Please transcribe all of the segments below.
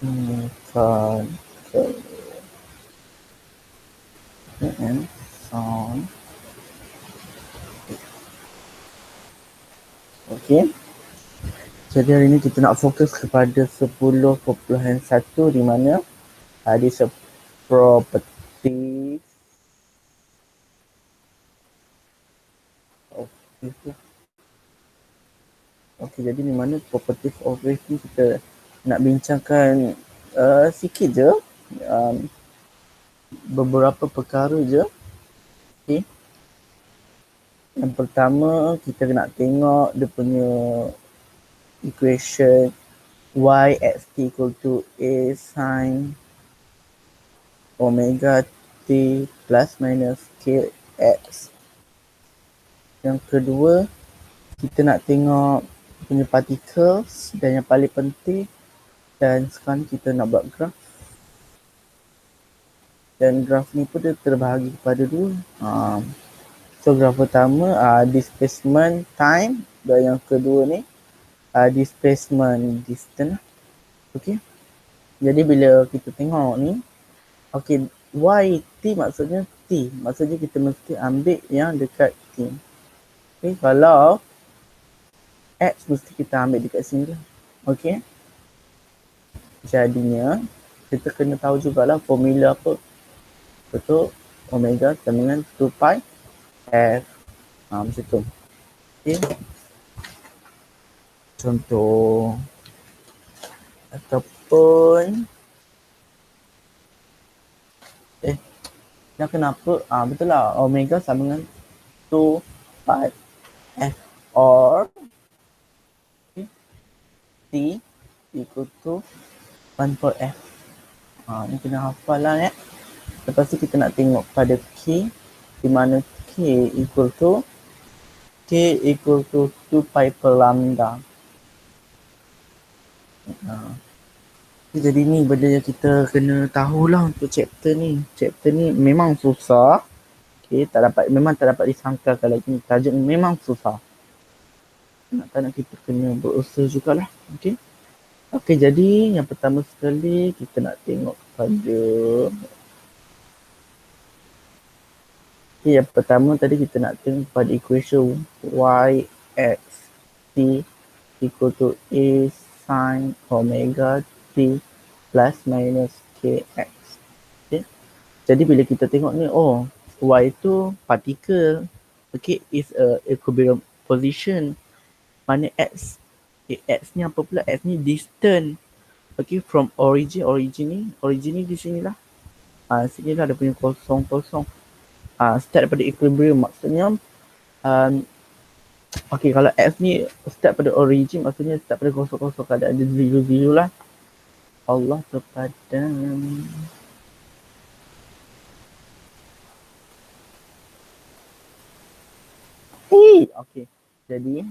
Mechanical and sound. Okey. Jadi hari ini kita nak fokus kepada 10.1 di mana ada property of wave. Okey, jadi di mana property of wave ni kita nak bincangkan sikit je, beberapa perkara je. Okey. Yang pertama kita nak tengok dia punya equation y x t equal to a sin omega t plus minus k x. Yang kedua, kita nak tengok punya particles dan yang paling penting, dan sekarang kita nak buat graf. Dan graf ni pun dia terbahagi kepada dua. So graf pertama displacement time dan yang kedua ni displacement distance. Okey. Jadi bila kita tengok ni, okey, y t maksudnya t. Maksudnya kita mesti ambil yang dekat t. Okey, kalau x mesti kita ambil dekat sini lah. Okey. Jadinya kita kena tahu jugalah formula apa. Betul, omega sama dengan 2 pi f. Macam tu. Okey. Contoh ataupun yang kenapa betul lah omega sama dengan 2 pi f or t equal to 1 per f. Ni kena hafal lah ya. Lepas tu kita nak tengok pada k, di mana k equal to 2 pi per lambda. Jadi ni benda yang kita kena tahulah untuk chapter ni. Chapter ni memang susah. Okay, memang tak dapat disangkakan lagi. Tajuk ni memang susah. Tak nak kita kena berusaha jugalah. Okay. Okay, jadi yang pertama sekali kita nak tengok pada yang pertama tadi kita nak tengok pada equation y x t equal to a sin omega t plus minus kx. Okay. Jadi bila kita tengok ni, y tu particle, okay, is a equilibrium position. Mana x? X ni apa pula? X ni distance. Okay, from origin ni di sini lah. Sini lah ada punya kosong. Start daripada equilibrium maksudnya okay, kalau x ni start pada origin maksudnya start pada kosong, kalau ada 0 lah. Allah terpadam. Okay, jadi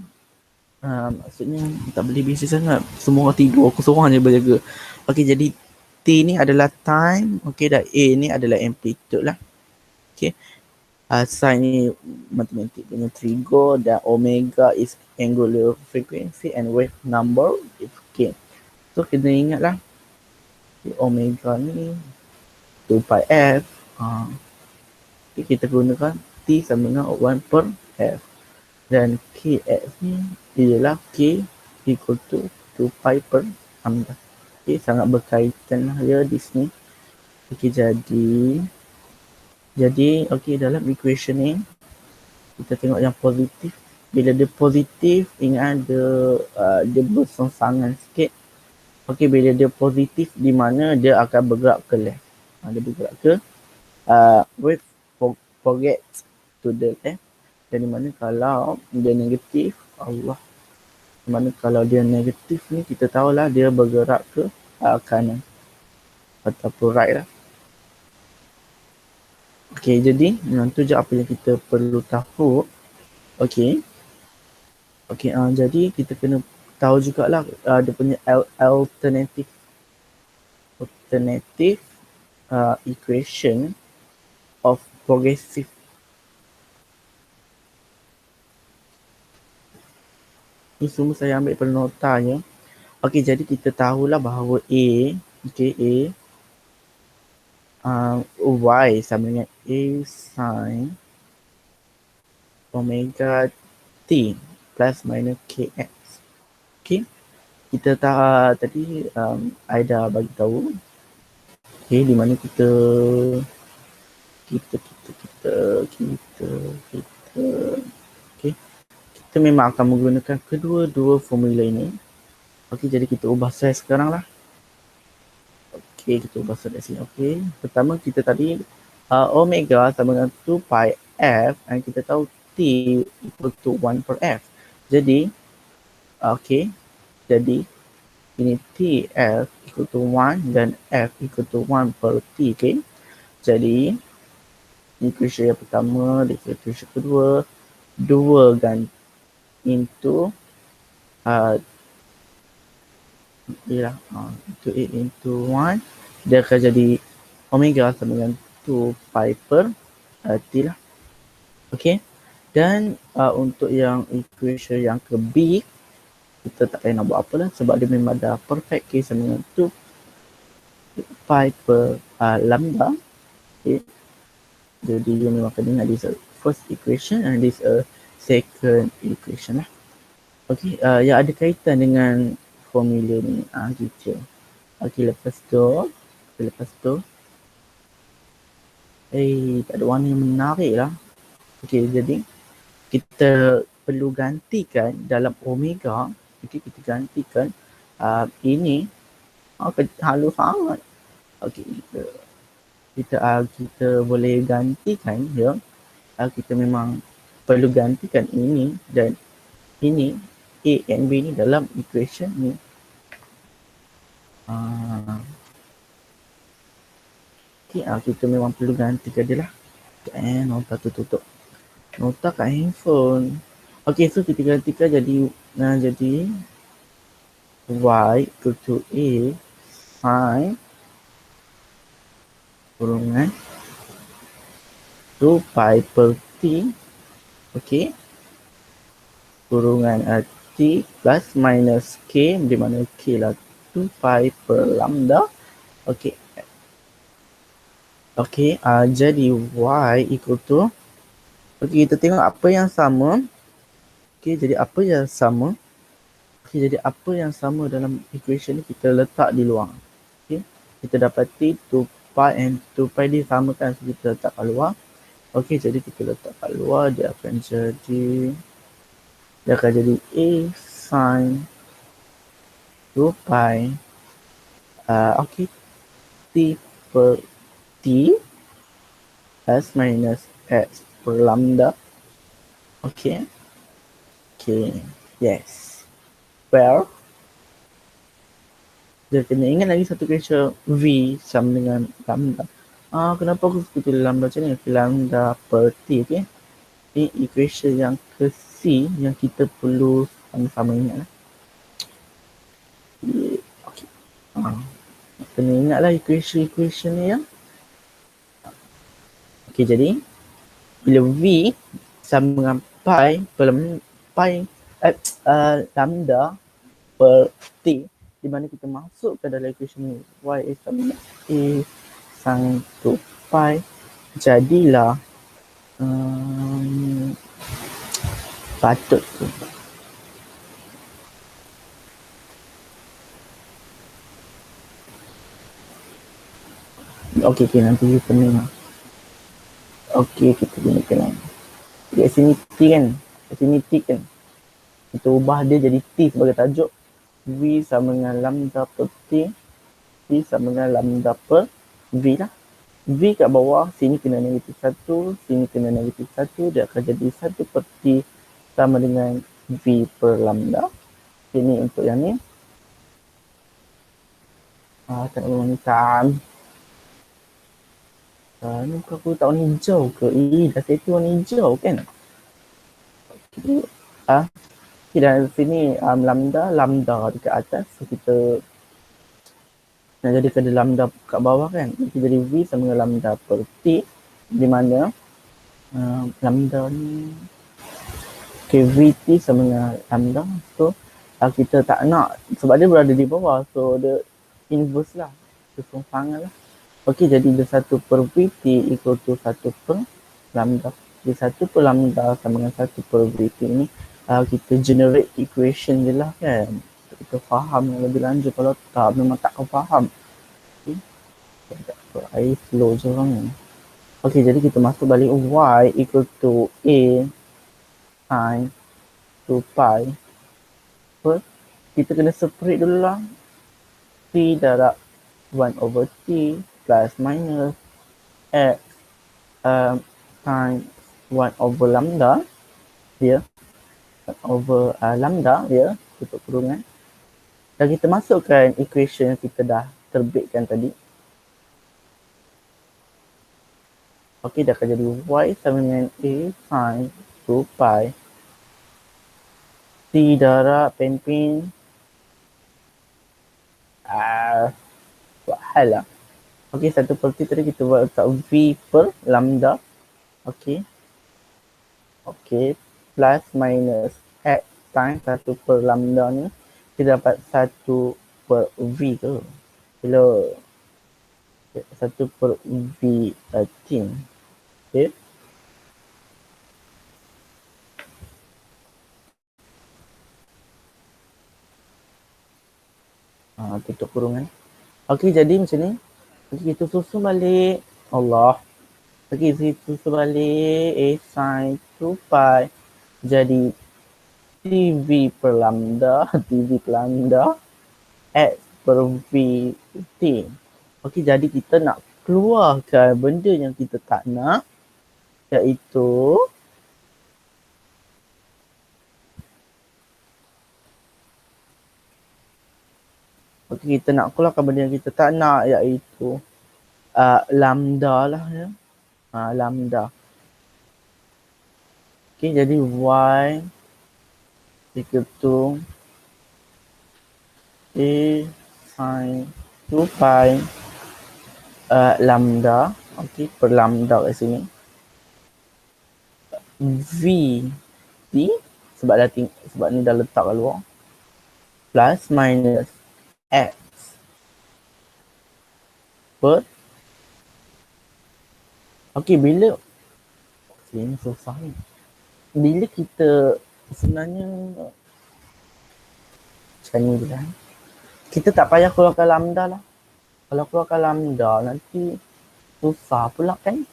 maksudnya tak boleh busy sangat. Semua orang tidur, aku seorang je berjaga. Okay, jadi T ni adalah time. Okay, dan A ni adalah amplitude lah. Okay, sin ni matematik punya trigo dan omega is angular frequency and wave number. Okay, so kena ingat lah, okay, omega ni 2 pi f. Okay, kita gunakan T sama dengan 1 per f. Dan kx ni ialah k equal to 2 pi per lambda. Okay, sangat berkaitan lah ya di sini. Okay, jadi okay, dalam equation ni kita tengok yang positif. Bila dia positif, ingat dia bersongsangan sikit. Okay, bila dia positif di mana dia akan bergerak ke left. Dia bergerak ke wave forget to the left. Dan di mana kalau dia negatif, di mana kalau dia negatif ni kita tahulah dia bergerak ke kanan ataupun right lah. Okay, jadi yang tu je apa yang kita perlu tahu. Okay, jadi kita kena tahu jugalah dia punya alternative equation of progressive. Ini semua saya ambil pada notanya. Okay, jadi kita tahulah bahawa A Okay, Y sama dengan A sin omega T plus minus KX. Okay, kita tadi Aida bagi tahu. Okay, di mana kita okay, kita memang akan menggunakan kedua-dua formula ini. Okay, jadi kita ubah saya sekarang lah. Okay, kita ubah saya sini. Okay, pertama kita tadi omega sama dengan 2 pi F dan kita tahu T equal to 1 per F. Jadi, okay, jadi ini T F equal to 1 dan F equal to 1 per T. Okay, jadi equation yang pertama, equation kedua, 2 ganti into into 8 into 1, dia akan jadi omega sama dengan 2 pi per T lah. Okay, dan untuk yang equation yang ke B, kita tak payah nak buat apa lah sebab dia memang dah perfect case sama dengan 2 pi per lambda. Okay, jadi you memang kena ingat this first equation and this second equation lah. Okay, yang ada kaitan dengan formula ni gitu. Okay, lepas tu tak ada warna yang menarik lah. Okay, jadi kita perlu gantikan dalam omega. Okay, kita gantikan ini halus sangat. Okay, kita boleh gantikan ya. Kita memang perlu gantikan ini dan ini A and B ni dalam equation ni. Okay, kita memang perlu gantikan dia lah. Nota tu tutup. Nota kat handphone. Okay, so kita gantikan jadi Y equal to A sin kurungan 2 pi per T. Okay, kurungan T plus minus K, di mana K lah 2 pi per lambda. Okay, jadi Y equal to, okay, kita tengok apa yang sama. Okay, jadi apa yang sama. Okay, jadi apa yang sama dalam equation ni kita letak di luar. Okay, kita dapati 2 pi and 2 pi dia sama kan, so kita letak kat luar. Okay, jadi kita letak kat luar, dia akan jadi A sin 2 pi okay, T per T plus minus X per lambda. Okay, yes. Well, dia kena ingat lagi satu equation V sama dengan lambda. Kenapa aku tulis lambda macam ni? Lambda per T, okay. Ini equation yang ke C yang kita perlu sama-sama ingat lah. Okay. Kena ingat lah equation ni ya. Okay, jadi bila V sama dengan pi per lambda per T, di mana kita masuk ke dalam equation ni Y sama dengan A sin 2 pi, jadilah patut tu okay, nanti you pening lah. Okay, kita gunakan kat sini T kan, kita ubah dia jadi T sebagai tajuk. V sama dengan lambda per T, T sama dengan lambda per V lah. V kat bawah, sini kena negatif 1, sini kena negatif 1, dia akan jadi 1 per T sama dengan V per lambda. Ini untuk yang ni. Tak nak warna hitam. Ni bukan aku tak warna hijau ke? Dah settle warna hijau kan? Okay. Dan sini lambda dekat atas, so kita nak jadikan dia lambda kat bawah kan, kita jadi V sama dengan lambda per T, di mana lambda ni VT sama dengan lambda, so kita tak nak sebab dia berada di bawah, so dia inverse lah. kesumpangan lah. Okey, jadi D1 per VT equal to 1 per lambda. D1 per lambda sama dengan 1 per VT ni kita generate equation je lah kan. Kita faham yang lebih lanjut, kalau tak memang tak akan faham. Okay. Air flow je orang ni. Okey, jadi kita masuk balik y equal to a sin 2 pi per, kita kena separate dulu lah. T darab 1 over T plus minus X times 1 over lambda dia over lambda dia tutup kurungan, dan kita masukkan equation yang kita dah terbitkan tadi. Okey, dah akan jadi y sama dengan a sin 2 pi T darab pin buat hal lah. Okey, 1 per T tadi kita buat letak V per lambda. Okey. Okey, plus minus X times 1 per lambda ni, kita dapat 1 per V ke? Bila 1 per V T. Okey. Tutup kurungan. Okey, jadi macam ni. Okey, kita susun balik. Allah. Okey, kita susun balik A sin 2 pi jadi TV per lambda, TV per lambda X per V T. Okey, jadi kita nak keluarkan benda yang kita tak nak, iaitu okey, kita nak keluarkan benda yang kita tak nak, iaitu lambda lah ya. Lambda. Okey, jadi y equal to a sin 2 pi lambda, okey, per lambda kat sini. V T sebab ni dah letak kat luar, plus minus X per, okey, bila ini susah ni. Bila kita sebenarnya macam ni je lah. Kita tak payah keluarkan lambda lah. Kalau keluarkan lambda nanti susah pula kan.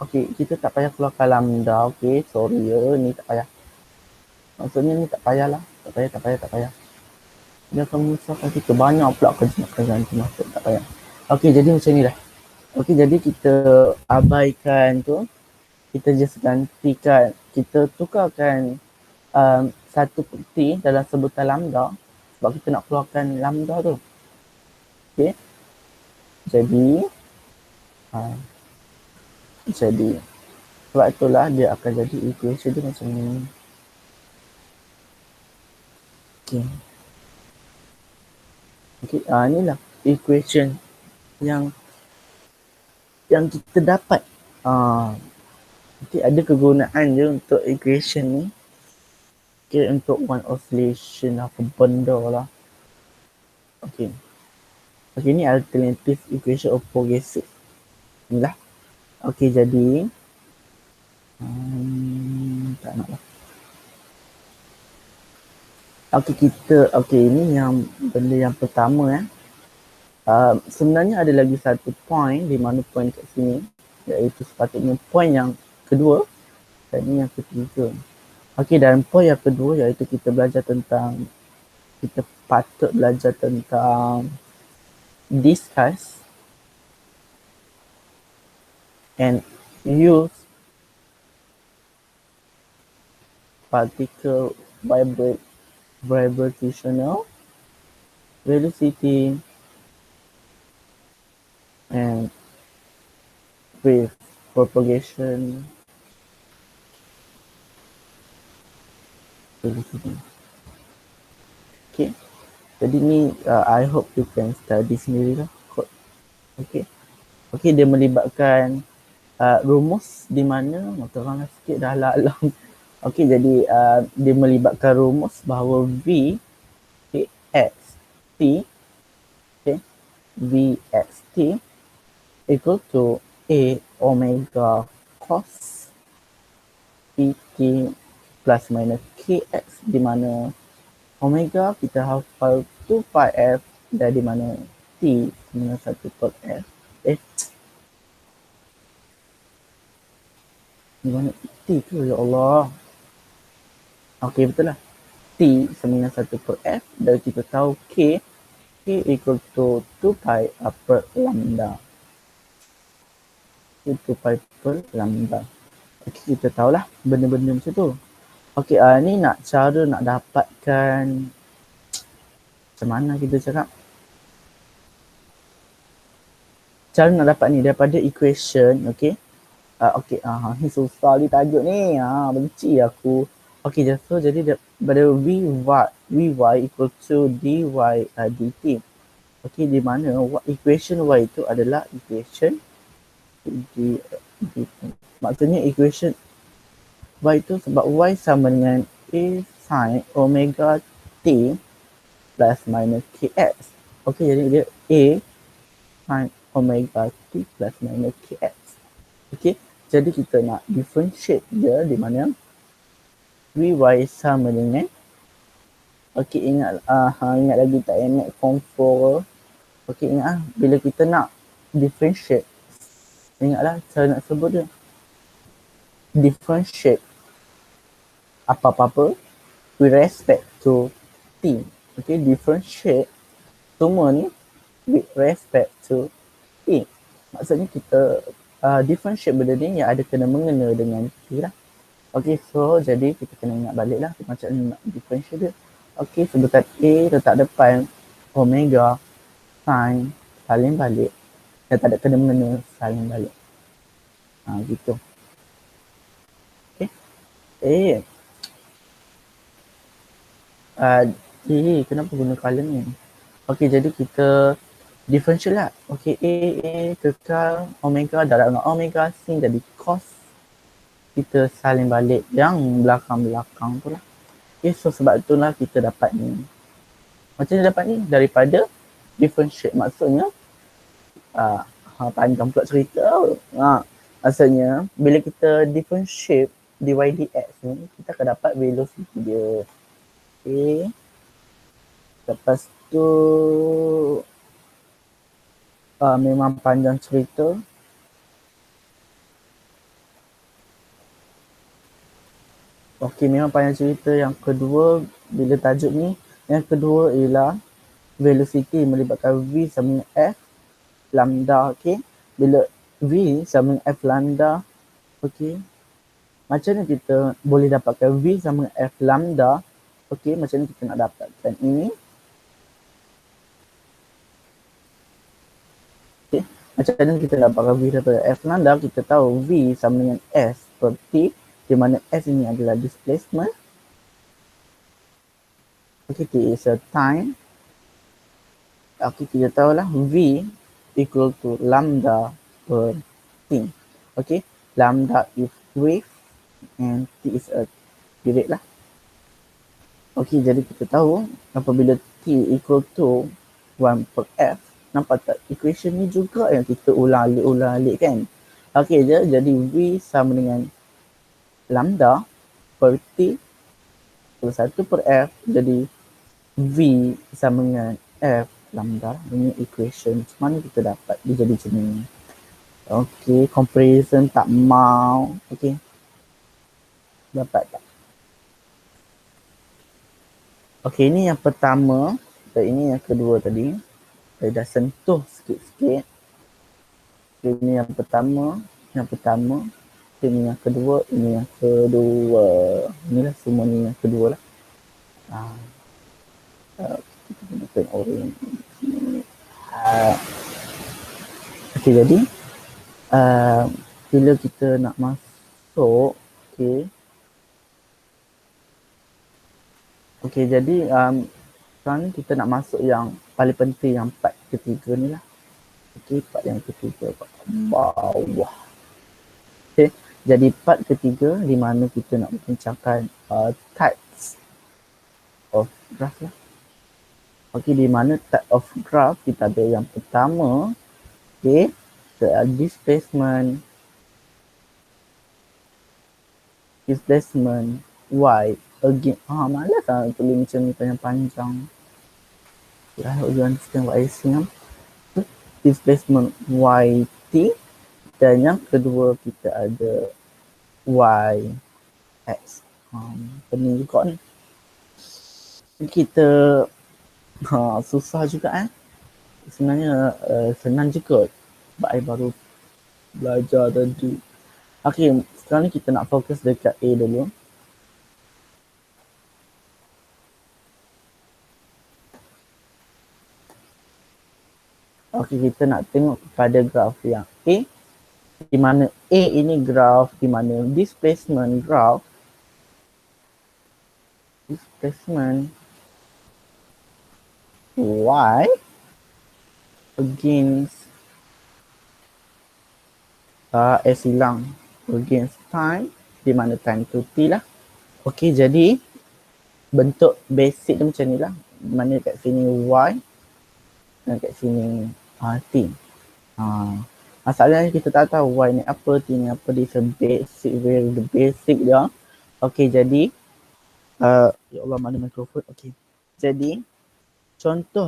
Okey, kita tak payah keluarkan lambda. Okey, sorry ya, ni tak payah. Maksudnya ni tak payah lah. Tak payah. Dia akan menyusahkan kita. Banyak pula kerja nanti masuk. Tak payah. Okey, jadi macam ni lah. Okey, jadi kita abaikan tu. Kita just gantikan. Kita tukarkan 1 per T dalam sebutan lambda. Sebab kita nak keluarkan lambda tu. Okey. Jadi sebab itulah dia akan jadi equation dia macam ni. Okey. Okey, inilah equation yang kita dapat. Okey, ada kegunaan je untuk equation ni. Okey, untuk one oscillation apa benda lah. Okey. Okey, ni alternative equation of progressive. Inilah. Okey, jadi tak nak lah. Okey, ini yang benda yang pertama sebenarnya ada lagi satu point, di mana point kat sini, iaitu sepatutnya point yang kedua dan ini yang ketiga. Okey, dan point yang kedua iaitu kita patut belajar tentang discuss and use particle vibrational velocity and wave propagation velocity. Okay, jadi ni I hope you can study sendiri lah. Okay, dia melibatkan rumus di mana terang sikit dah alang. Okey, jadi dia melibatkan rumus bahawa V X T, okay, VXT equal to A omega cos PT plus minus KX, di mana omega kita hafal 2 pi F dan di mana T minus 1 per F. Di mana T tu, ya Allah. Okey, betul lah. T sama dengan 1 per F dan kita tahu K equal to 2 pi per lambda. 2 pi per lambda. Okey, kita tahulah benda-benda macam tu. Okey, ni cara nak dapatkan, macam mana kita cakap? Cara nak dapat ni daripada equation, okey. Ni susah ni tajuk ni. Benci aku. Okey, so jadi daripada Vy equal to dy dt. Okey, di mana equation y itu adalah equation maksudnya equation y itu sebab y sama dengan a sin omega t plus minus kx. Okey, jadi dia a sin omega t plus minus kx. Okey, jadi kita nak differentiate dia di mana Vy sama dengan, okey, ingat lagi tak ingat form 4? Okey, ingat bila kita nak differentiate, ingatlah cara nak sebut dia. Differentiate apa-apa with respect to t. Okey, differentiate semua ni with respect to t. Maksudnya kita differentiate benda ni yang ada kena mengena dengan t lah. Okey, so jadi kita kena ingat balik lah macam mana nak differentiate dia. Okey, sebutan A letak depan omega sin salin balik dan tak ada kena mengena salin balik. Gitu. Okey. Kenapa guna column ni? Okey, jadi kita differentiate lah. Okey, A kekal omega darab dengan omega sin jadi cos. Kita salin balik yang belakang-belakang tu lah. Okay, so sebab itulah kita dapat ni. Macam mana dapat ni? Daripada differentiate. Maksudnya, panjang pula cerita. Maksudnya, bila kita differentiate dy dx ni, kita akan dapat velocity dia. Okay. Lepas tu, memang panjang cerita. Okey, memang panjang cerita. Yang kedua, bila tajuk ni, yang kedua ialah velocity melibatkan V sama dengan F lambda. Okey, bila V sama dengan F lambda, okey, macam mana kita boleh dapatkan V sama dengan F lambda? Okey, macam mana kita nak dapatkan ini? Okey, macam mana kita dapatkan V daripada F lambda? Kita tahu V sama dengan S per T, di mana S ini adalah displacement. Okay, T is a time. Okay, kita tahulah V equal to lambda per T. Okay, lambda is wave and T is a period lah. Okay, jadi kita tahu apabila T equal to 1 per F, nampak tak equation ni juga yang kita ulang-alik kan? Okay, jadi V sama dengan lambda per T plus 1 per F, jadi V sama dengan F lambda. Ini equation. Macam mana kita dapat dia jadi macam ni? Okay, comparison tak mau. Okay, dapat tak? Okay, ini yang pertama dan ini yang kedua tadi. Saya dah sentuh sikit-sikit. Okay, ini yang pertama. Ini yang kedua, Inilah semua ni yang kedua lah. Kita gunakan orange. Okay, jadi bila kita nak masuk, okay, jadi sekarang kita nak masuk yang paling penting, yang part ketiga ni lah. Okay, part yang ketiga, bawah. Okay, jadi part ketiga di mana kita nak bincangkan types of graph lah. Okey, di mana type of graph kita ada yang pertama, okey, displacement y again. Malas lah tulis macam ni panjang-panjang. I hope you understand what I saying. Displacement yt, dan yang kedua kita ada yx. Pening juga ni. Kita susah juga sebenarnya senang juga. Sebab I baru belajar tadi. Okey, sekarang ni kita nak fokus dekat A dulu. Okey, kita nak tengok pada graf yang A, di mana A ini graf di mana displacement y against S hilang against time, di mana time tu T lah. Okey, jadi bentuk basic dia macam ni lah. Mana kat sini Y dan kat sini T. Masalahnya kita tak tahu Y ni apa, T ni apa. Dia basic, very basic dia. Okey, jadi ya Allah, mana mikrofon. Okey, jadi contoh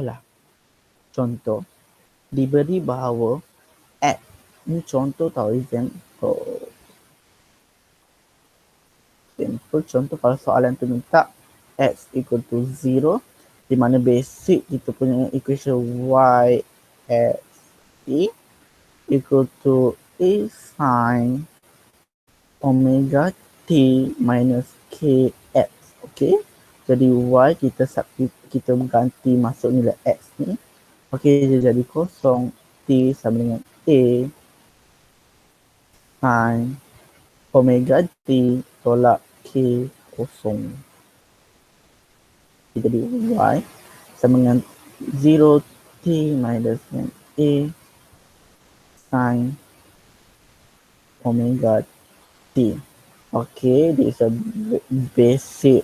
diberi bahawa X ni contoh tau, example. Contoh kalau soalan tu minta X equal to 0, di mana basic kita punya equation Y X T equal to A sin omega T minus KX. Okay, jadi Y kita ganti masuk nilai X ni. Okay, dia jadi kosong. T sama dengan A sin omega T tolak K kosong. Jadi Y sama dengan 0 T minus dengan A sin omega T. Okay, this is a basic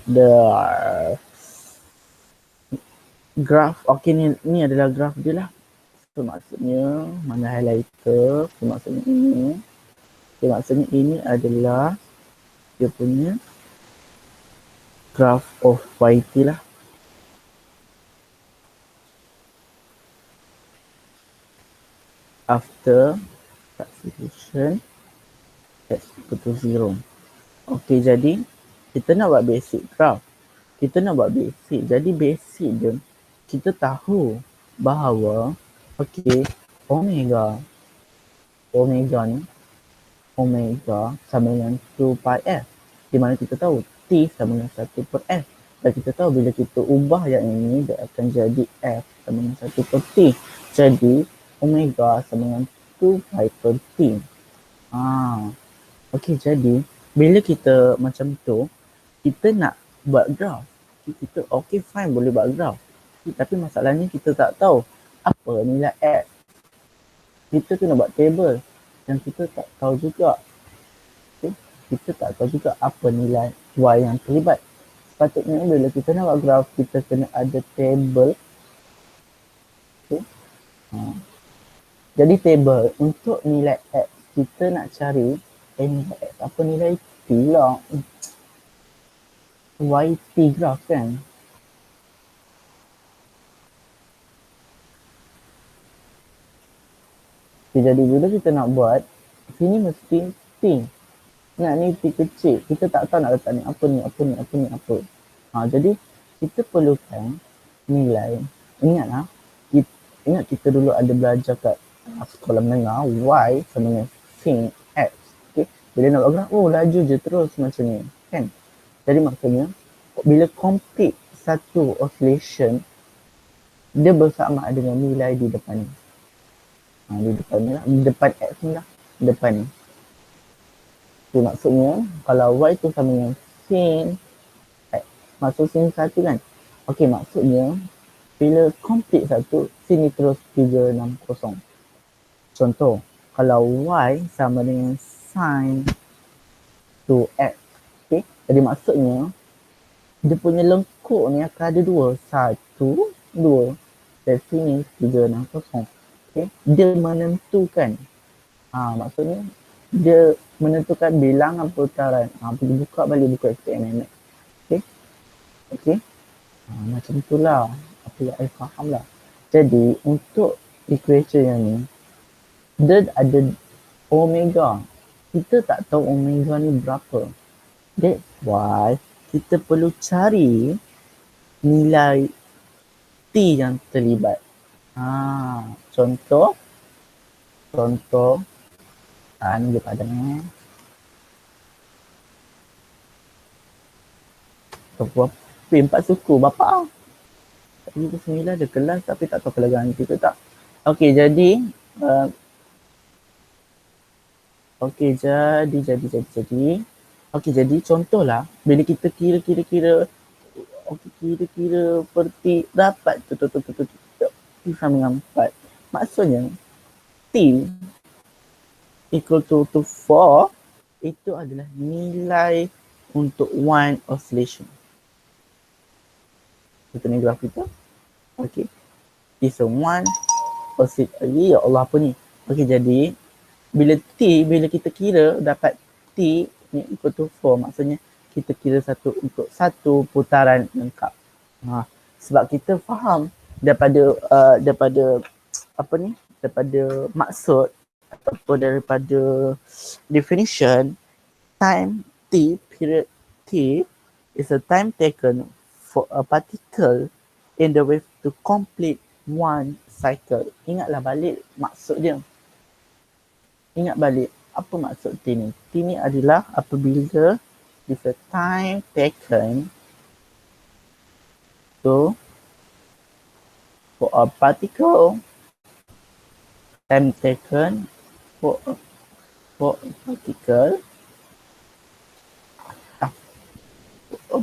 graph. Okay, ni adalah graph dia lah. So maksudnya mana highlighter, so maksudnya ini. So maksudnya ini adalah dia punya graph of YT lah. After substitution X equal to 0. Okay, jadi kita nak buat basic graph. Jadi basic dia, kita tahu bahawa okay, omega sama dengan 2 pi f. Di mana kita tahu T sama dengan 1 per f. Dan kita tahu bila kita ubah yang ini, dia akan jadi f sama dengan 1 per t. Jadi omega sama dengan 2 pi per t. Okay, jadi bila kita macam tu, kita nak buat graph. Kita okay fine boleh buat graph. Tapi masalahnya kita tak tahu apa nilai x. Kita kena buat table dan kita tak tahu juga. Okay? Kita tak tahu juga apa nilai y yang terlibat. Sepatutnya bila kita nak buat graph, kita kena ada table. Okay? Jadi table untuk nilai x, kita nak cari nilai x. Apa nilai t lah? YT graph kan? Okay, jadi bila kita nak buat, sini mesti T. Nak ni T kecil. Kita tak tahu nak letak ni apa. Jadi kita perlukan nilai. Ingat kita dulu ada belajar kat sekolah menengah, Y sama dengan sin X. Okay? Bila nak buat graph, laju je terus macam ni. Kan? Jadi maksudnya, bila complete satu oscillation, dia bersama dengan nilai di depan ni. Di depan ni lah. Di depan X ni lah. Depan ni. So maksudnya, kalau Y tu sama dengan sin X. Maksud sin 1 kan? Okay, maksudnya, bila complete satu, sini terus 360. Contoh, kalau Y sama dengan sin 2X. Okay, jadi maksudnya, dia punya lengkuk ni akan ada dua. Satu 2. Dari sini 360. Okay. Dia menentukan. Maksudnya dia menentukan bilangan putaran. Pergi buka balik buku SPM. Okay. Okay. Macam itulah. Apa yang saya faham lah. Jadi untuk equation yang ni, dia ada omega. Kita tak tahu omega ni berapa. That's why kita perlu cari nilai T yang terlibat. Contoh ni dia padang empat suku bapa. Tadi tu 9 ada kelas tapi tak tahu kelas ganti tu tak. Okey, jadi jadi contohlah bila kita kira-kira perti dapat tu T sama dengan 4. Maksudnya T equal to 4 itu adalah nilai untuk one oscillation. Kita ni graf kita. Okey. It's a one oscillation. Ya Allah apa ni? Okey, jadi bila kita kira dapat T ni equal to 4, maksudnya kita kira untuk satu putaran lengkap. Sebab kita faham daripada maksud ataupun daripada definition, time T, period T is a time taken for a particle in the wave to complete one cycle. Ingatlah balik maksud dia. Ingat balik apa maksud T ni. T ni adalah apabila is a time taken for a particle, time taken for a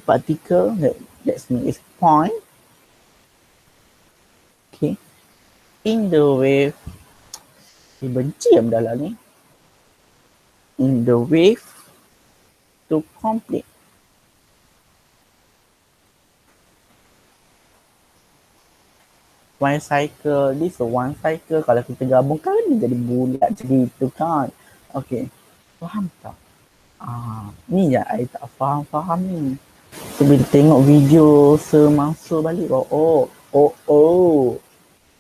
particle, let's make it point, okay, in the wave, benci yang dalam ni, in the wave to complete one cycle. This one cycle, kalau kita gabungkan dia jadi bulat macam itu kan. Okay, faham tak? Ni je saya tak faham ni. So bila tengok video semasa balik,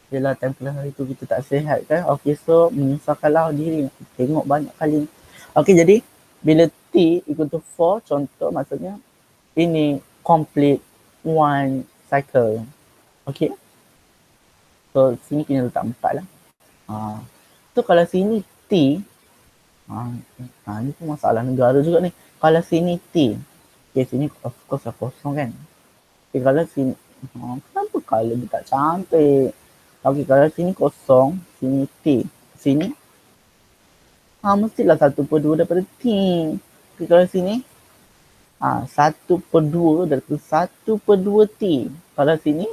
yelah time hari tu kita tak sihat kan. Okay, so menyesalkanlah diri, tengok banyak kali. Okay, jadi bila T equal to 4, contoh maksudnya ini complete one cycle. Okay, so sini kena letak 4 lah. So kalau sini T, ni pun masalah negara juga ni. Kalau sini T, okay, sini of course lah kosong kan. Okay, kalau sini, kenapa color dia tak cantik? Okay, kalau sini kosong, sini T, sini mestilah 1/2 daripada T. Okay, kalau sini 1/2 daripada 1/2 T. Kalau sini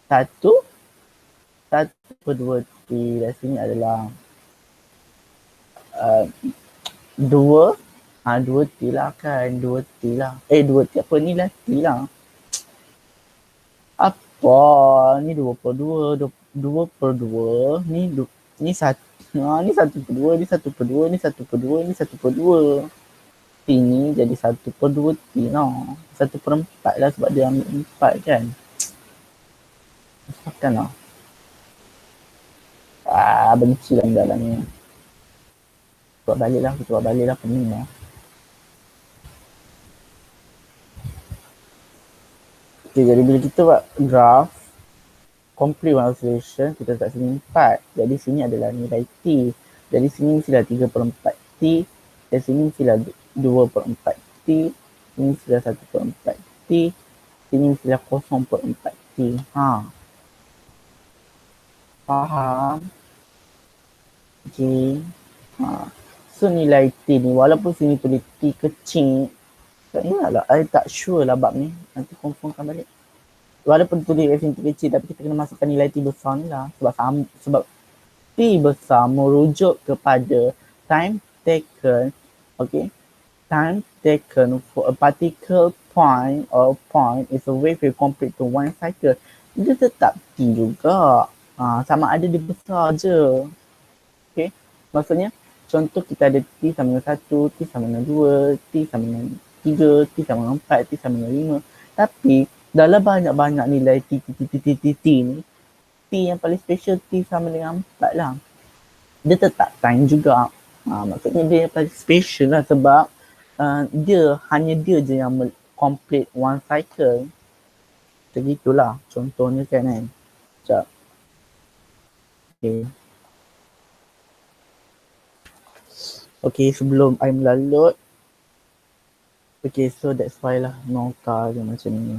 1/2 T. Dan sini adalah 2 T lah kan. 2 T lah. 2 T apa ni lah T lah. Apa? Ni 2/2. 2/2. Ni 1. Ni 1/2. Ni 1/2. Ni 1/2. Ni 1/2. T ni jadi 1/2 T lah. 1/4 lah sebab dia ambil 4 kan. Makan lah. Benci lah dalam ni. Buat balik lah pening lah. Okay, jadi bila kita buat graph complete one oscillation, kita letak sini 4. Jadi sini adalah nilai T. Jadi sini mestilah 3/4 T. Dan sini mestilah 2/4 T. Sini mestilah 1/4 T. Sini mestilah 0/4 T. Faham? Okay. So nilai T ni, walaupun sini tulis T kecil, tak ingatlah, saya tak sure lah bab ni. Nanti confirmkan balik. Walaupun tulis sini T kecil, tapi kita kena masukkan nilai T besar ni lah. Sebab T besar merujuk kepada time taken, okay, time taken for a particle point is a wave will complete to one cycle. Dia tetap T juga. Sama ada dia besar je. Okay. Maksudnya, contoh kita ada T sama dengan 1, T sama dengan 2, T sama dengan 3, T sama dengan 4, T sama dengan 5. Tapi, dalam banyak-banyak nilai T ni, T yang paling special T sama dengan 4 lah. Dia tetap time juga. Maksudnya dia yang paling special lah sebab hanya dia je yang complete one cycle. Macam itulah contohnya kan. Sekejap. Okay, sebelum I melalut. Okay, so that's why lah nota dia macam ni.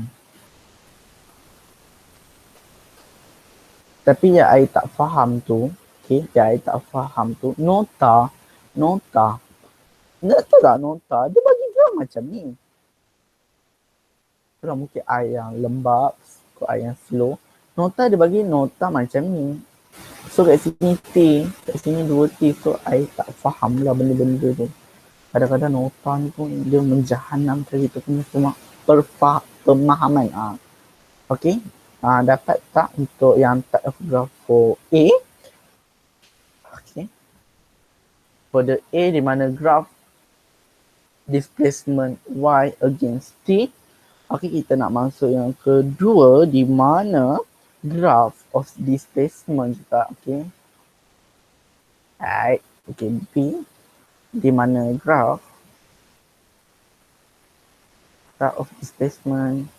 Tapi yang I tak faham tu, nota dia bagi gram macam ni. Kalau mungkin I yang lembab, I yang slow, nota dia bagi nota macam ni. So kat sini T, kat sini 2T, so I tak faham lah benda-benda tu. Kadang-kadang nota ni pun dia menjahanam kita punya semua pemahaman. Okay, dapat tak untuk yang type of graph for A? Okay, for the A di mana graph displacement Y against T. Okay, kita nak masuk yang kedua di mana graph of displacement juga. Okay, right. Okay, B di mana graph of displacement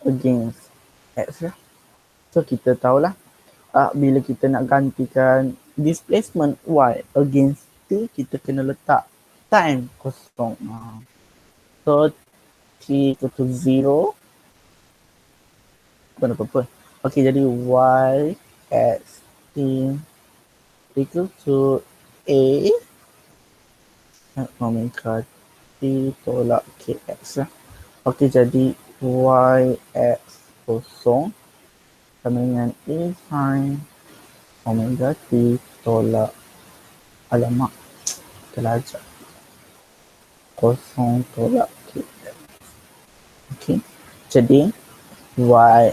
against X lah. So kita tahulah bila kita nak gantikan displacement Y against T, kita kena letak time kosong. So T equal to 0. Bukan apa-apa. Okay, jadi Y X T equal to A omega T tolak KX lah. Okay, jadi Y X kosong sama dengan A sin omega T tolak alamak terlajak kosong tolak KX. Okay, jadi Y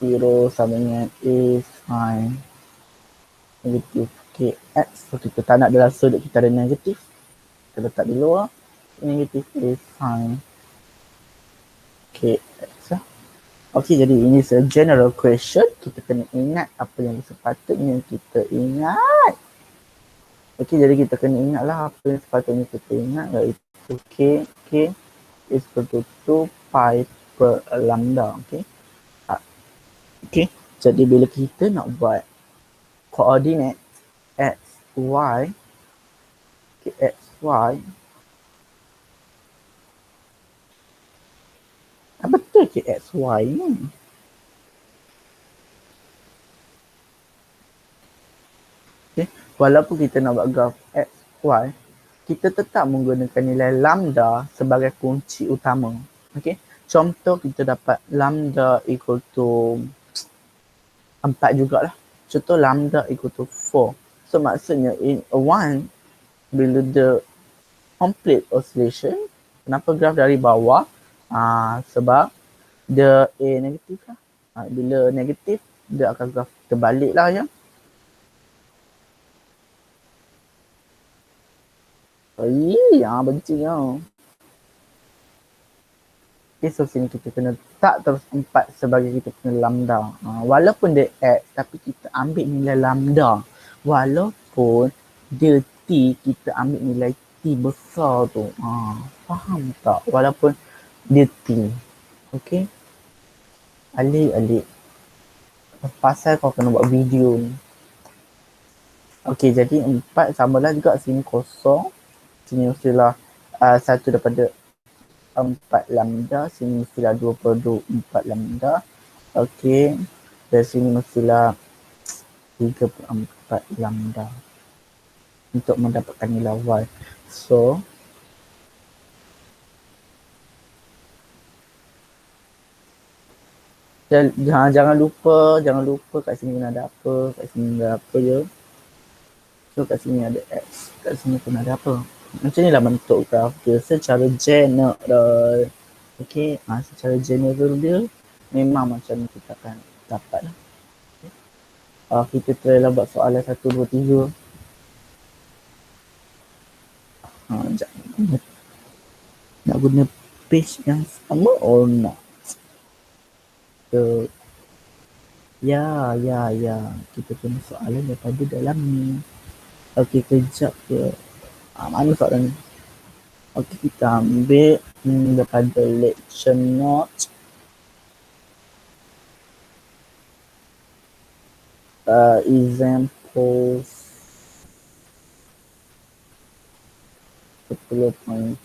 0 sama dengan A sin negatif KX. So kita tak nak dalam sudut kita ada negatif, kita letak di luar negatif A sin KX lah. Okay, jadi ini is a general question. Kita kena ingat apa yang sepatutnya kita ingat. Okay, jadi kita kena ingatlah apa yang sepatutnya kita ingat, iaitu K is equal to 2 pi per lambda. Okay. Okay, jadi bila kita nak buat koordinat X, Y, X, Y, betul ke X, Y ni? Okay. Walaupun kita nak buat graf X, Y, kita tetap menggunakan nilai lambda sebagai kunci utama. Okay. Contoh kita dapat lambda equal to 4 jugalah. Contoh lambda equal to 4. So maksudnya in a one, bila the complete oscillation, kenapa graf dari bawah? Sebab dia A negatif lah. Bila negatif, dia akan graf terbalik lah ya. Benci lah. Okay, so sini kita kena letak terus 4 sebagai kita punya lambda. Walaupun dia X, tapi kita ambil nilai lambda. Walaupun dia T, kita ambil nilai T besar tu. Faham tak? Walaupun dia T. Okay? Alik-alik. Pasal kau kena buat video ni. Okay, jadi 4 samalah juga sini kosong. Sini mestilah 1 daripada 4 lambda. Sini mestilah 2 per 2, 4 lambda. Okay. Dan sini mestilah 3 per 4 lambda. Untuk mendapatkan nilai Y. So, Jangan lupa kat sini ada apa, kat sini ada apa je. So kat sini ada X, kat sini pun ada apa. Macam ni lah bentuk graf dia secara general. Okay, secara general dia memang macam ni kita akan dapat lah. Kita try lah buat soalan 1, 2, 3. Sekejap. Nak guna page yang sama or nak? So, ya. Kita punya soalan daripada dalam ni. Okay, kejap je. Mana soalan ni? Okay, kita ambil daripada lecture note. Examples 10.2.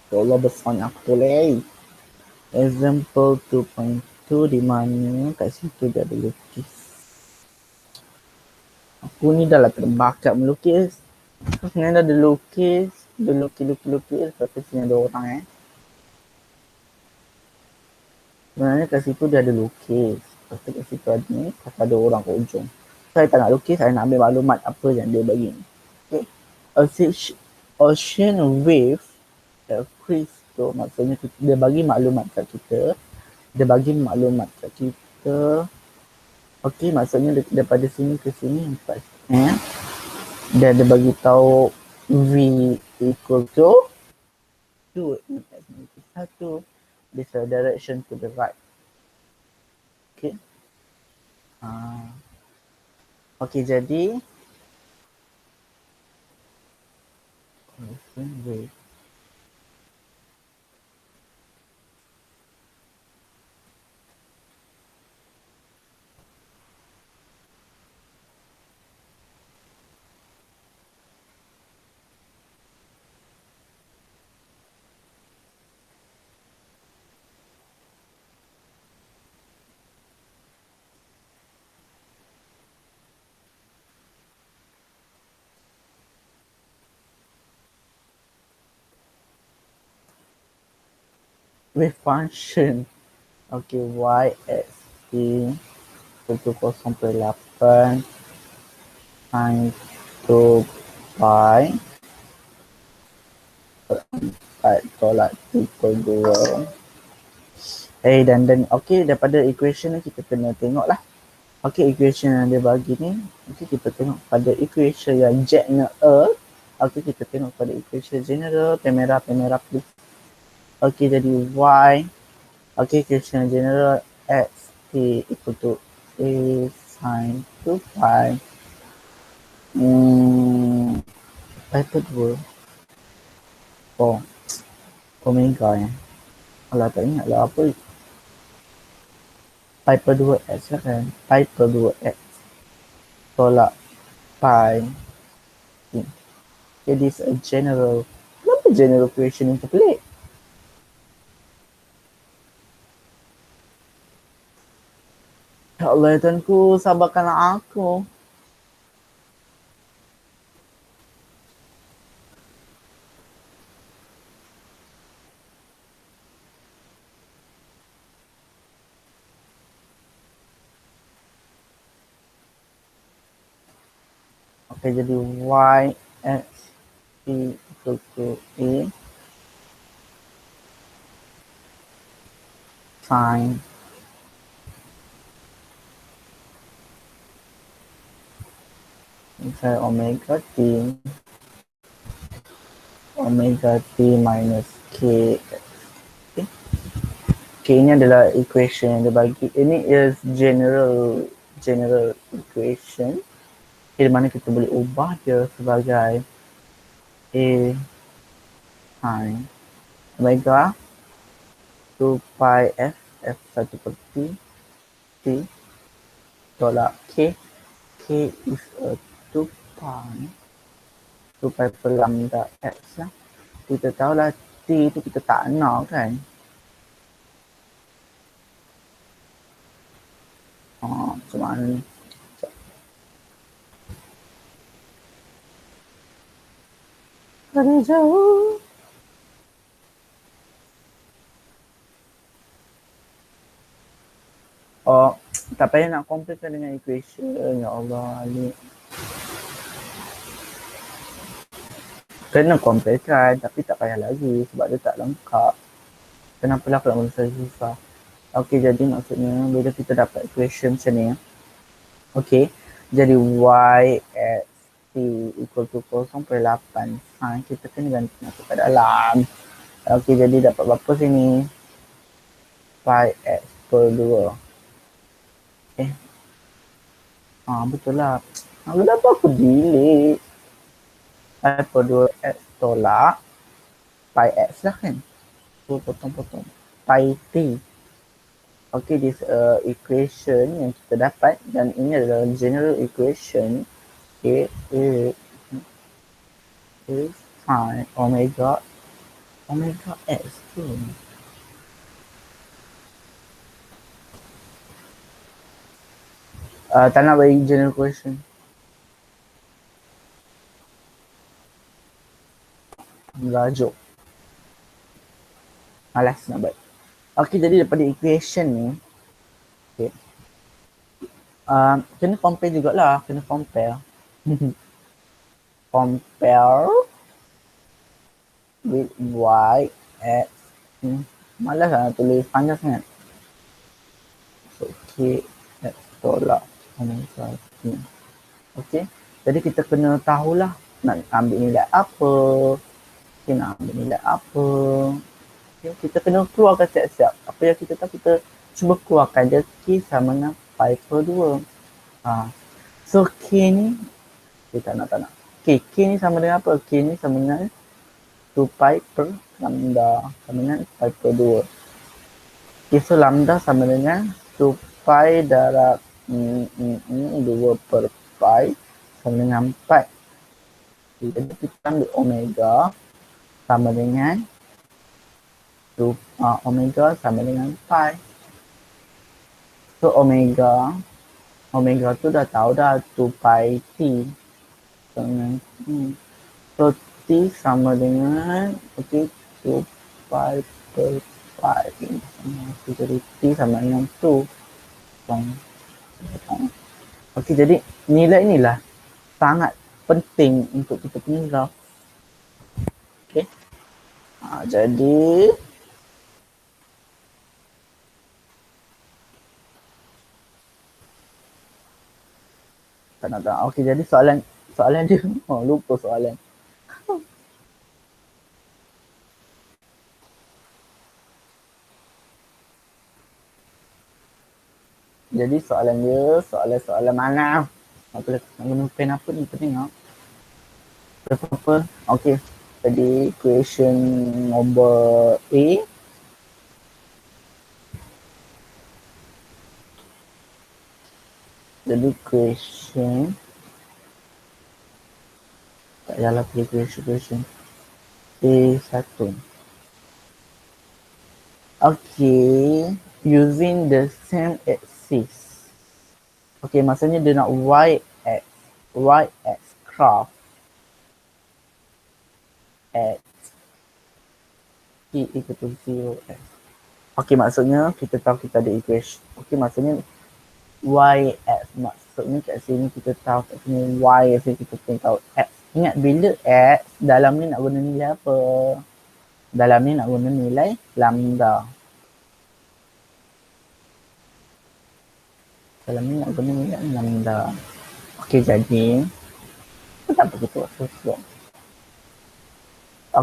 Ya Allah, besarnya aku tulis. Example 2.2 di mana kat situ dia ada lukis. Aku ni dah lah terbakat melukis. Sebenarnya dah ada lukis. Dia lukis. Lepas tu sini ada orang Sebenarnya kat situ dia ada lukis. Lepas tu kat situ ada ni. Lepas ada orang kat ujung. Saya tak nak lukis. Saya nak ambil maklumat apa yang dia bagi. Okay. Ocean wave crystal. Maksudnya dia bagi maklumat kat kita. Okay, maksudnya daripada sini ke sini. Dan dia bagi tahu V equal to 2 1. This direction to the right. Okay. Okay, jadi wave function. Okay, y x t equal to 0.8 sin 2 pi 4 tolak 2. Dan okay, daripada equation ni kita kena tengok lah. Okay, equation yang dia bagi ni. Okay, kita tengok pada equation yang general. Okay, kita tengok pada equation general. Pemerah please. Okay, jadi y. Okay, equation general x t equal to a sin 2 pi. Pi per 2. Omega ya. Alah, tak ingat lah apa. Pi per 2 x lah kan. Pi per 2 x. Tolak pi. It is a general. Kenapa general equation yang terpelik? Ya Allah, Tuanku, sabarkanlah aku. Okay, jadi y x t equal to a sin misalnya omega t minus k. K ini adalah equation yang dia bagi. Ini is general equation. Di mana kita boleh ubah dia sebagai a sin omega 2 pi f 1 per t tolak k is a 2 pi per lambda x lah. Kita tahulah t itu kita tak nak kan. Macam mana ni? Dari jauh Oh, tak payah nak compare dengan equation. Ya Allah, ni. Kena compare kan, tapi tak payah lagi sebab dia tak lengkap. Kenapa lah aku nak menulis susah? Okey, jadi maksudnya bila kita dapat equation macam ni, okey, jadi y x t equal to 0.8 sin kita kena ganti masuk ke dalam. Okey, jadi dapat berapa sini? Pi x per 2. Betul lah. Kenapa aku delete? Pi per 2 x tolak pi x lah kan. So, potong-potong. Pi t. Okay, this equation yang kita dapat dan ini adalah general equation. Okay, it is sin omega x tu. Tak nak bagi general equation. Merajuk. Malas nak buat. Okay, jadi daripada equation ni, okay, kena compare jugalah. Kena compare. Compare with y x. Malas lah tulis panjang sangat. So, k x tolak omega t. Okay, jadi kita kena tahulah nak ambil nilai apa. Okay, nak ambil nilai apa. Okay, kita kena keluarkan siap-siap. Apa yang kita tahu, kita cuba keluarkan je k sama dengan pi per 2. So, k ni, kita tak nak. Okay, k ni sama dengan apa? K ni sama dengan 2 pi per lambda sama dengan pi per 2. Okay, so lambda sama dengan 2 pi darab 2 per pi sama dengan 4. Jadi kita ambil omega sama dengan omega sama dengan pi. So omega tu dah tahu dah 2 pi t. So t sama dengan 2 pi per pi. Jadi t sama dengan 2. Okey, jadi nilai inilah sangat penting untuk kita punya graf. Okey. Jadi tak nak. Okey, jadi soalan dia lupa soalan. Jadi soalan dia, soalan mana? Nak guna pen apa ni? Kita tengok. Apa? Okey. Jadi question number A. Jadi question tak payahlah pilih question A1. Okay, using the same axis. Okay, maksudnya dia nak y-x graph at t equal to 0x. Okay, maksudnya kita tahu kita ada equation. Okay, maksudnya y-x. Maksudnya kat sini kita tahu kat sini y, kat sini kita tahu x. Ingat bila x, dalam ni nak guna nilai apa? Dalam ni nak guna nilai lambda. Dalam ni nak guna nilai lambda. Okey, jadi tak begitu susah.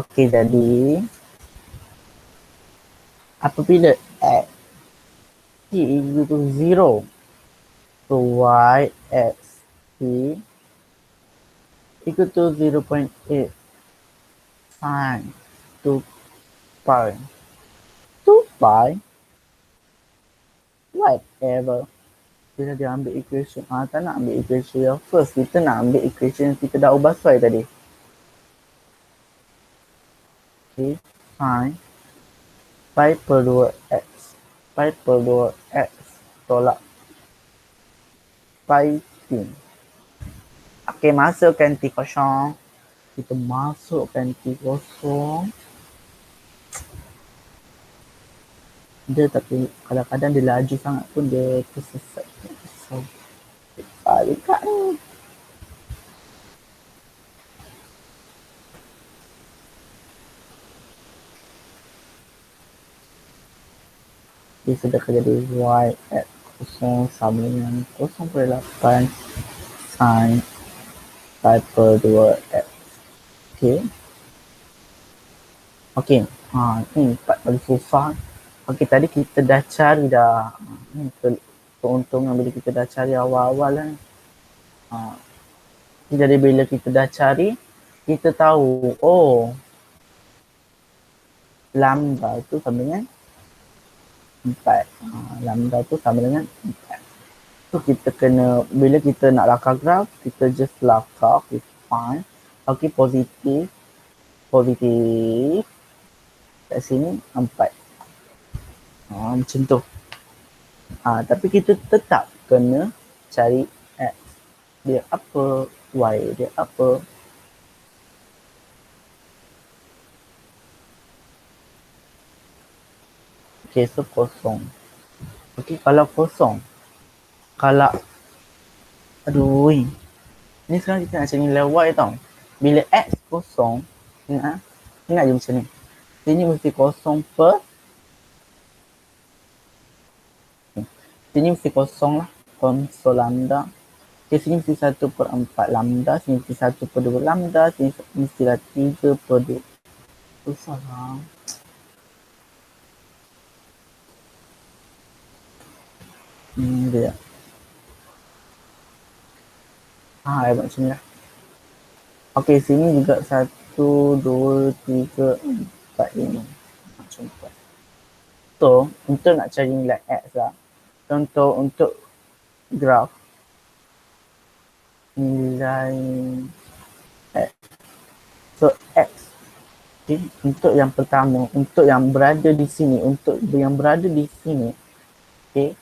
Okey, jadi apabila x t equal to 0, so y x t equal to 0.8 sin 2 pi. 2 pi? Whatever. Bila dia ambil equation, tak nak ambil equation yang first. Kita nak ambil equation yang kita dah ubah sesuai tadi. Okay, sin pi per 2x. Pi per 2x tolak pi t. Okay, masukkan t kosong. Kita masukkan t kosong. Dia tapi kadang-kadang dia laju sangat pun dia tersesat. Susah juga ni. Dia sudah jadi y at 0 sama dengan 0,8 sin pi per 2 x. Okay. Okay. Ni part paling susah. Okay, tadi kita dah cari dah. Ni keuntungan bila kita dah cari awal-awal lah. Jadi bila kita dah cari, kita tahu, oh, lambda tu sama dengan 4. Lambda tu sama dengan 4. So kita kena, bila kita nak lakar graf, kita just lakar, kita find. Okay, positif. Kat sini 4. Macam tu. Tapi kita tetap kena cari X. Dia apa? Y dia apa? Okay, so kosong. Okay, kalau kosong. Kalau aduh, ni sekarang kita nak cari nilai Y tau. Bila X kosong, ingat je macam ni. Sini mesti kosong per, sini mesti kosong lah, konsol lambda. Okay, sini mesti 1/4 lambda, sini mesti 1/2 lambda, sini mestilah 3/2. Susah lah. Dia. Hebat macam ni lah. Okay, sini juga 1, 2, 3, 4 ini. Macam tu. So, untuk nak cari nilai X lah. Contoh untuk graf nilai X. So, X. Okay, untuk yang pertama, untuk yang berada di sini, okay,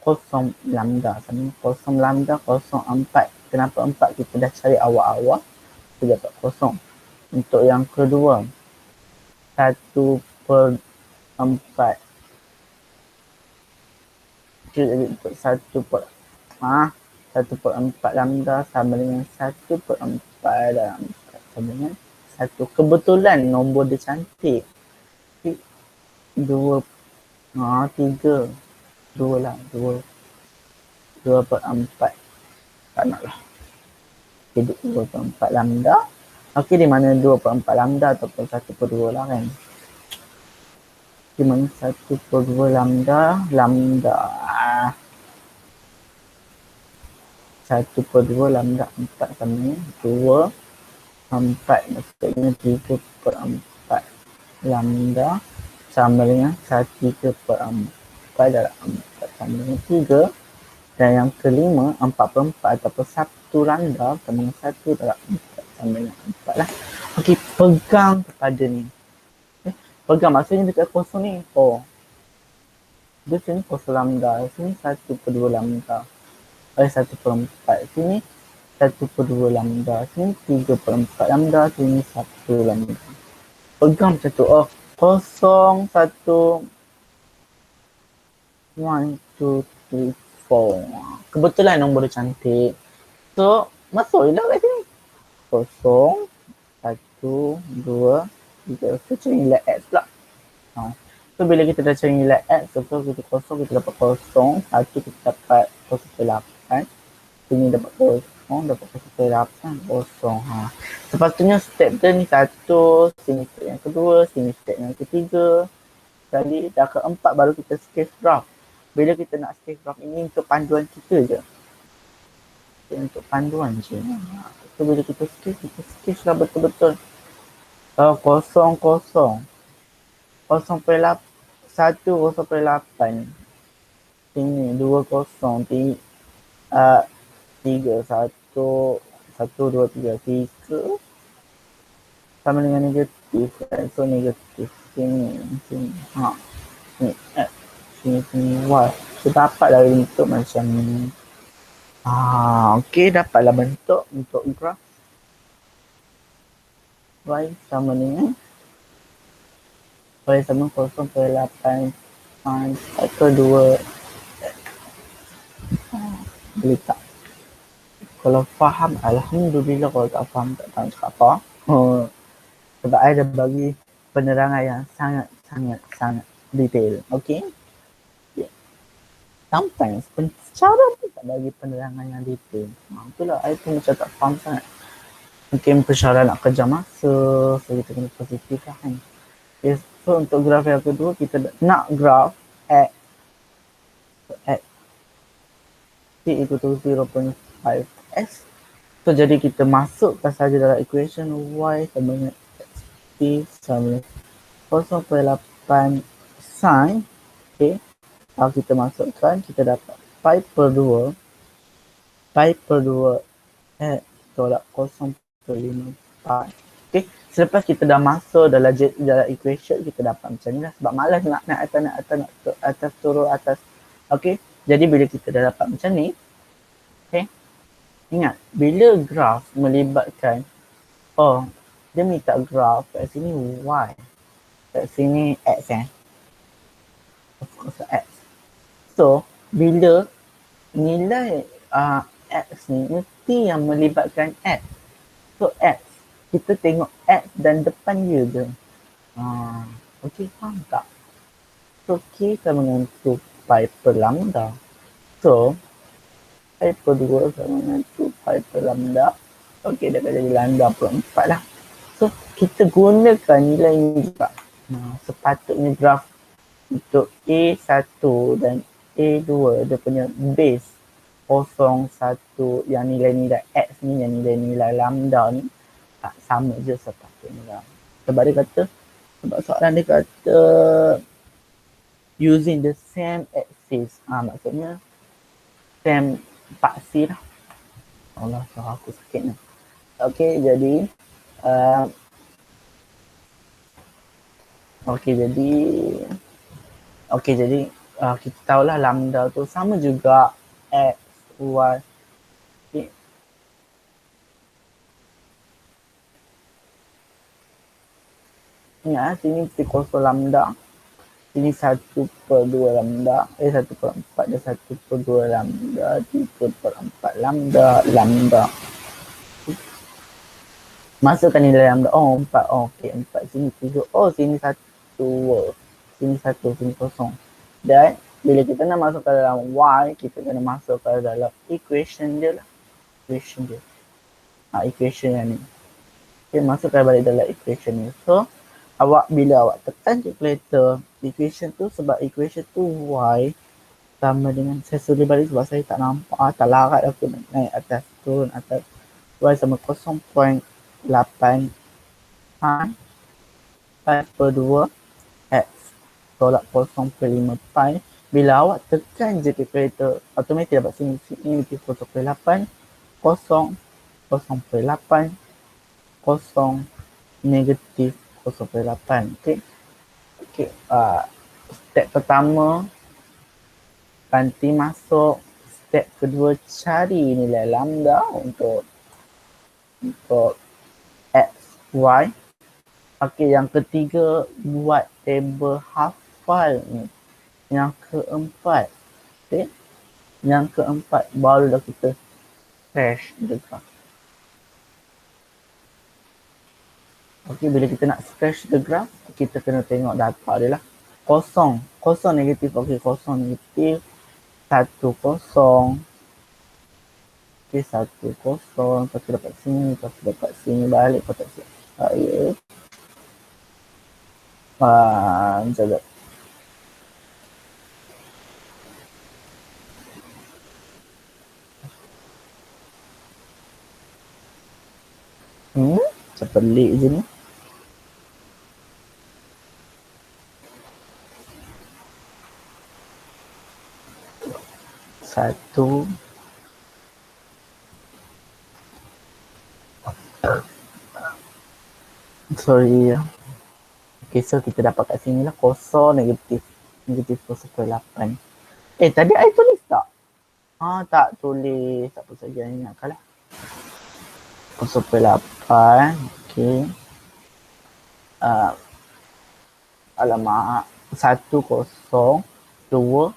kosong lambda. Kosong lambda, 0,4. Kenapa 4? Kita dah cari awal-awal, kita dapat kosong. Untuk yang kedua, 1/4. Jadi untuk 1/4 lambda sama dengan 1/4 dalam 4 sama dengan 1. Kebetulan nombor dia cantik. 2, 3. 2 lah, 2/4. Tak nak lah. Okay, 2/4 lambda. Okay, di mana 2/4 lambda ataupun 1/2 lah kan. Di mana 1/2 lambda. 1/2 lambda 4 sama dengan 2. 4 maksudnya 3/4 lambda sama dengan 3/4 dalam 4 sama dengan 3. Dan yang kelima, 4/4 ataupun 1 lambda sama dengan 1 dalam 4 sama dengan 4 lah. Okey, pegang kepada ni. Pegang maksudnya dekat kosong ni. Oh, dia sini kosong lambda, sini 1/2 lambda. 1/4. Sini 1/2 lambda, sini 3/4 lambda, sini 1 lambda. Pegang macam tu. Oh, 0, 1, 1, 2, 3, 4. Kebetulan nombor dia cantik. So, masuk je lah kat sini. 0, 1, 2, 3. So, cari nilai X pula. So, bila kita dah cari nilai X, so kita kosong, kita dapat 0, 1 kita dapat 0,8. Sini dapat 0, dapat 0,8, 0. Sepatutnya step dia ni 1, sini step yang kedua, sini step yang ketiga. Kali dah keempat baru kita sketch graph. Bila kita nak sketch graph ini untuk panduan kita je. Untuk panduan je. So, bila kita sketch lah betul-betul. 0,0. 0,8. 1,8. Sini 2,0. 3, 1, 2, 3, 3. Sama dengan negatif. So, negatif. Sini. Ni X. Sini Y. So, dapatlah bentuk macam ni. Okey, dapatlah bentuk untuk graf. Y sama dengan 0,8 pi per 2. Boleh tak? Kalau faham, Alhamdulillah. Kalau tak faham, tak tahu cakap apa. Sebab I dah bagi penerangan yang sangat detail. Okay? Yeah. Sometimes pencara pun tak bagi penerangan yang detail. Itulah I pun macam tak faham sangat. Mungkin pensyarah nak kerja masa, so kita kena positifkan kan. Okay, so untuk graf yang kedua, kita nak graf X T equal to 0.5x. So jadi kita masukkan saja dalam equation Y sama dengan T sama dengan 0.8 sin. Okay. Kalau kita masukkan, kita dapat pi per 2 X tolak 0.5 pi. Okay. Selepas kita dah masuk dalam equation, kita dapat macam ni lah. Sebab malas nak atas turun atas. Okay. Jadi bila kita dah dapat macam ni, okay. Ingat, bila graf melibatkan, dia minta graf kat sini Y, kat sini X of course X. So, bila nilai X ni mesti yang melibatkan X. So, X, kita tengok X dan depan dia je. Okay, faham tak? So, K sama dengan 2 pi per lambda. So, pi per 2 sama dengan 2 pi per lambda. Okey, dapat jadi lambda per 4 lah. So, kita gunakan nilai ini juga. Sepatutnya graf untuk A1 dan A2, dia punya base 0, 1, yang nilai-nilai X ni, yang nilai-nilai lambda ni, sama je sepatutnya. Sebab dia kata, sebab soalan dia kata, using the same axis. Maksudnya, same paksi lah. Allah, suara aku sakit ni. Okay, jadi kita tahulah lambda tu sama juga X, Y. Okay. Ingat, sini kosong lambda. Sini 1 per 2 lambda. 1 per 4 dan 1 per 2 lambda. 3 per 4 lambda. Masukkan nilai lambda. 4. Okey, 4. Sini 3. Sini 1. Sini 1. Sini kosong. Dan bila kita nak masukkan dalam Y, kita kena masukkan dalam equation dia lah. Equation yang ni. Okay, masukkan balik dalam equation ni. So, bila awak tekan calculator equation tu, sebab equation tu Y sama dengan, saya suruh balik sebab saya tak nampak, tak larat aku naik atas, turun atas. Y sama 0.8 pi per 2 X tolak 0.5 pi. Bila awak tekan je calculator, automatik dapat sini negatif 0.8, 0.8, 0, negatif 0.8. Okay. Step pertama, nanti masuk. Step kedua, cari nilai lambda untuk X, Y. Okay, yang ketiga, buat table hafal ni. Yang keempat, okay. Yang keempat, barulah kita crash the graph. Okay, bila kita nak scratch the graph, kita kena tengok data dia lah. Kosong negatif. Okay, kosong negatif. 1, 0. Okay, 1, 0. Lepas tu dapat sini. Lepas tu dapat sini. Balik kotak saya. Jaga. Macam pelik je ni. Satu. Sorry. Okay, so kita dapat kat sini lah. Kosong negatif 0.8. Tadi I tulis tak? Tak tulis. Tak apa saja, ingatkan lah. 0.8. Okay. Alamak. 1, 0. 2,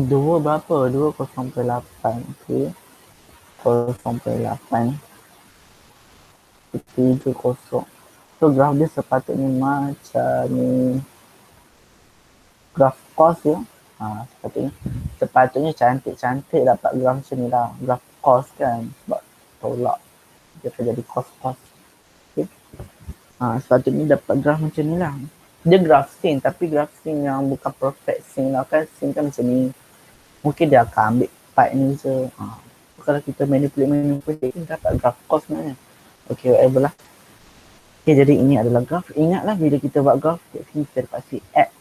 dua berapa? 2,08. Okey. 0,8. 70. So graf dia sepatutnya macam ni. Graf cos ya. Sepatutnya cantik-cantik dapat graf macam ni lah. Graf cos kan. Sebab tolak. Dia akan jadi cos-cos. Okay. Sepatutnya dapat graf macam ni lah. Dia graf sin, tapi graf sin yang bukan perfect sin lah kan. Sin kan macam ni. Mungkin dia akan ambil part ni je. Kalau kita manipulate kita dapat graf cos sebenarnya. Okay, whatever lah. Okay, jadi ini adalah graf. Ingatlah bila kita buat graf, kita kasi X.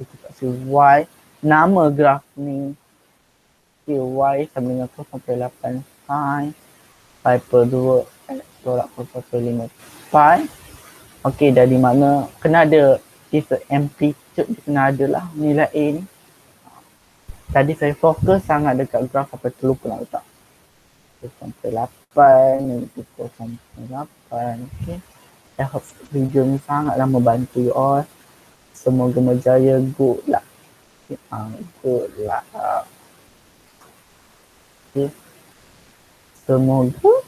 Kita kasi Y. Nama graf ni. Okay, Y sama dengan 0,8 sin pi per 2 X tolak 0,5 pi. Okay, dari mana kena ada different amplitude, dia kena ada lah nilai A ni. Tadi saya fokus sangat dekat graf apa tu lupa nak letak 0,8 minus 0,8. Okay, I hope video ni sangatlah membantu you all. Semoga berjaya. Good luck. Good luck. Okay, semoga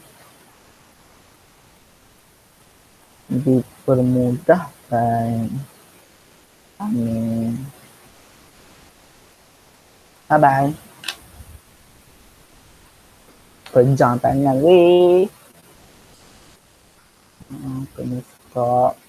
dipermudahkan. Amin. Bye-bye. Pejam tangan weh. Kena stop.